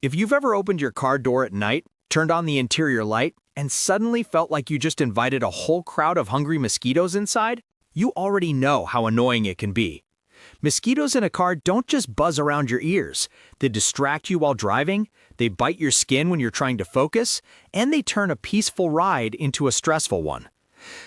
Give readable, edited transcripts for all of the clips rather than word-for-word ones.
If you've ever opened your car door at night, turned on the interior light, and suddenly felt like you just invited a whole crowd of hungry mosquitoes inside, you already know how annoying it can be. Mosquitoes in a car don't just buzz around your ears. They distract you while driving, they bite your skin when you're trying to focus, and they turn a peaceful ride into a stressful one.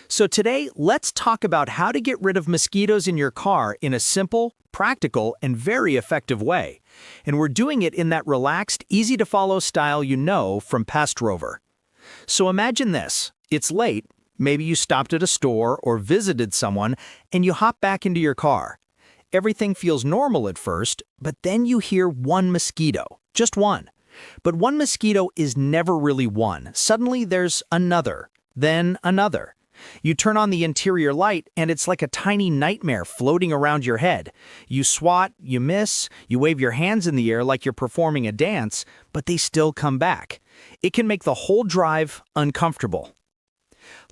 So today, let's talk about how to get rid of mosquitoes in your car in a simple, practical, and very effective way. And we're doing it in that relaxed, easy-to-follow style you know from Pest Rover. So imagine this. It's late, maybe you stopped at a store or visited someone, and you hop back into your car. Everything feels normal at first, but then you hear one mosquito. Just one. But one mosquito is never really one. Suddenly there's another, then another. You turn on the interior light, and it's like a tiny nightmare floating around your head. You swat, you miss, you wave your hands in the air like you're performing a dance, but they still come back. It can make the whole drive uncomfortable.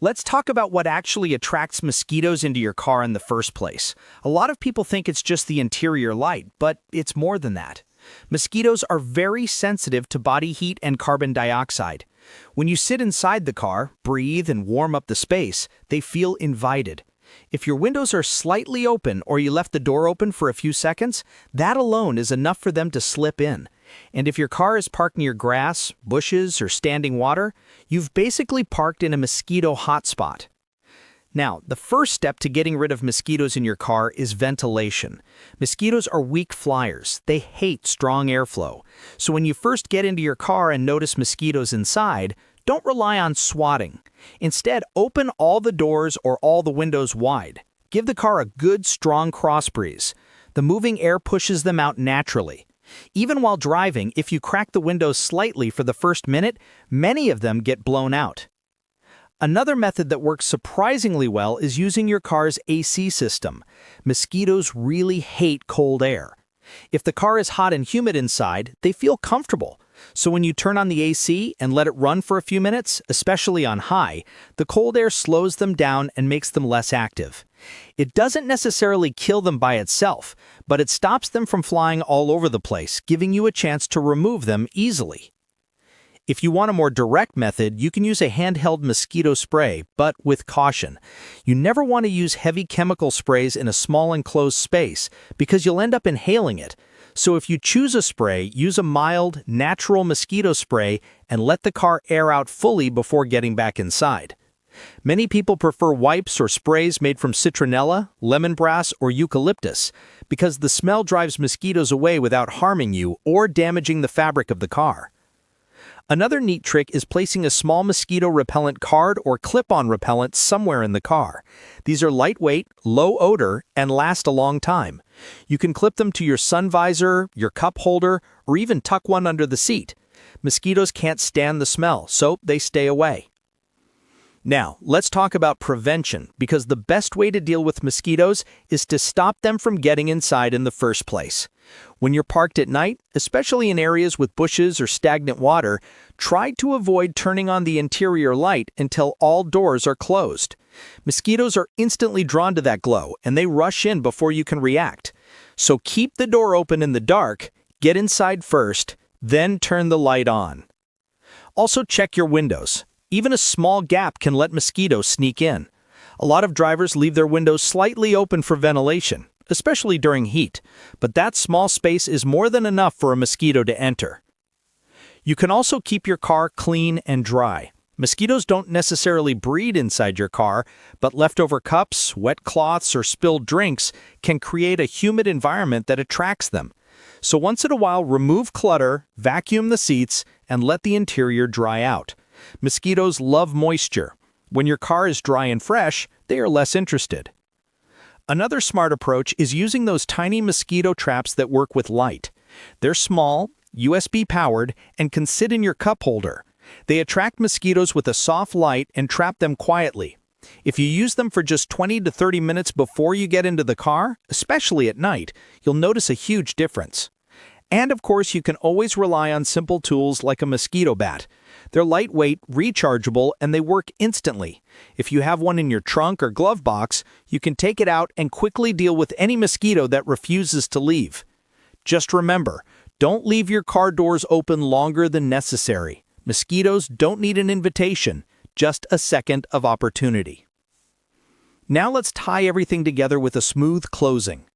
Let's talk about what actually attracts mosquitoes into your car in the first place. A lot of people think it's just the interior light, but it's more than that. Mosquitoes are very sensitive to body heat and carbon dioxide. When you sit inside the car, breathe, and warm up the space, they feel invited. If your windows are slightly open or you left the door open for a few seconds, that alone is enough for them to slip in. And if your car is parked near grass, bushes, or standing water, you've basically parked in a mosquito hotspot. Now, the first step to getting rid of mosquitoes in your car is ventilation. Mosquitoes are weak flyers. They hate strong airflow. So when you first get into your car and notice mosquitoes inside, don't rely on swatting. Instead, open all the doors or all the windows wide. Give the car a good, strong cross breeze. The moving air pushes them out naturally. Even while driving, if you crack the windows slightly for the first minute, many of them get blown out. Another method that works surprisingly well is using your car's AC system. Mosquitoes really hate cold air. If the car is hot and humid inside, they feel comfortable. So when you turn on the AC and let it run for a few minutes, especially on high, the cold air slows them down and makes them less active. It doesn't necessarily kill them by itself, but it stops them from flying all over the place, giving you a chance to remove them easily. If you want a more direct method, you can use a handheld mosquito spray, but with caution. You never want to use heavy chemical sprays in a small enclosed space because you'll end up inhaling it. So if you choose a spray, use a mild, natural mosquito spray and let the car air out fully before getting back inside. Many people prefer wipes or sprays made from citronella, lemongrass, or eucalyptus because the smell drives mosquitoes away without harming you or damaging the fabric of the car. Another neat trick is placing a small mosquito repellent card or clip-on repellent somewhere in the car. These are lightweight, low odor, and last a long time. You can clip them to your sun visor, your cup holder, or even tuck one under the seat. Mosquitoes can't stand the smell, so they stay away. Now, let's talk about prevention, because the best way to deal with mosquitoes is to stop them from getting inside in the first place. When you're parked at night, especially in areas with bushes or stagnant water, try to avoid turning on the interior light until all doors are closed. Mosquitoes are instantly drawn to that glow, and they rush in before you can react. So keep the door open in the dark, get inside first, then turn the light on. Also check your windows. Even a small gap can let mosquitoes sneak in. A lot of drivers leave their windows slightly open for ventilation, especially during heat, but that small space is more than enough for a mosquito to enter. You can also keep your car clean and dry. Mosquitoes don't necessarily breed inside your car, but leftover cups, wet cloths, or spilled drinks can create a humid environment that attracts them. So once in a while, remove clutter, vacuum the seats, and let the interior dry out. Mosquitoes love moisture. When your car is dry and fresh, they are less interested. Another smart approach is using those tiny mosquito traps that work with light. They're small, USB-powered, and can sit in your cup holder. They attract mosquitoes with a soft light and trap them quietly. If you use them for just 20 to 30 minutes before you get into the car, especially at night, you'll notice a huge difference. And of course, you can always rely on simple tools like a mosquito bat. They're lightweight, rechargeable, and they work instantly. If you have one in your trunk or glove box, you can take it out and quickly deal with any mosquito that refuses to leave. Just remember, Don't leave your car doors open longer than necessary. Mosquitoes don't need an invitation, just a second of opportunity. Now let's tie everything together with a smooth closing.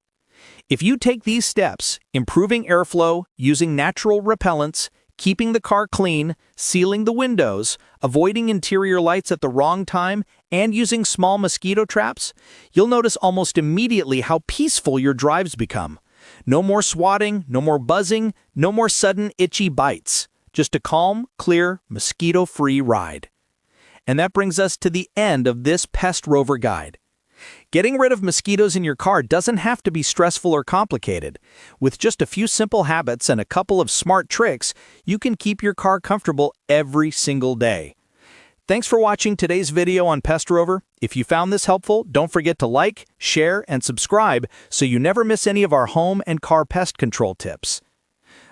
If you take these steps, improving airflow, using natural repellents, keeping the car clean, sealing the windows, avoiding interior lights at the wrong time, and using small mosquito traps, you'll notice almost immediately how peaceful your drives become. No more swatting, no more buzzing, no more sudden itchy bites. Just a calm, clear, mosquito-free ride. And that brings us to the end of this Pest Rover guide. Getting rid of mosquitoes in your car doesn't have to be stressful or complicated. With just a few simple habits and a couple of smart tricks, you can keep your car comfortable every single day. Thanks for watching today's video on Pest Rover. If you found this helpful, don't forget to like, share, and subscribe so you never miss any of our home and car pest control tips.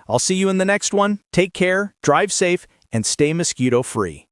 I'll see you in the next one. Take care, drive safe, and stay mosquito-free.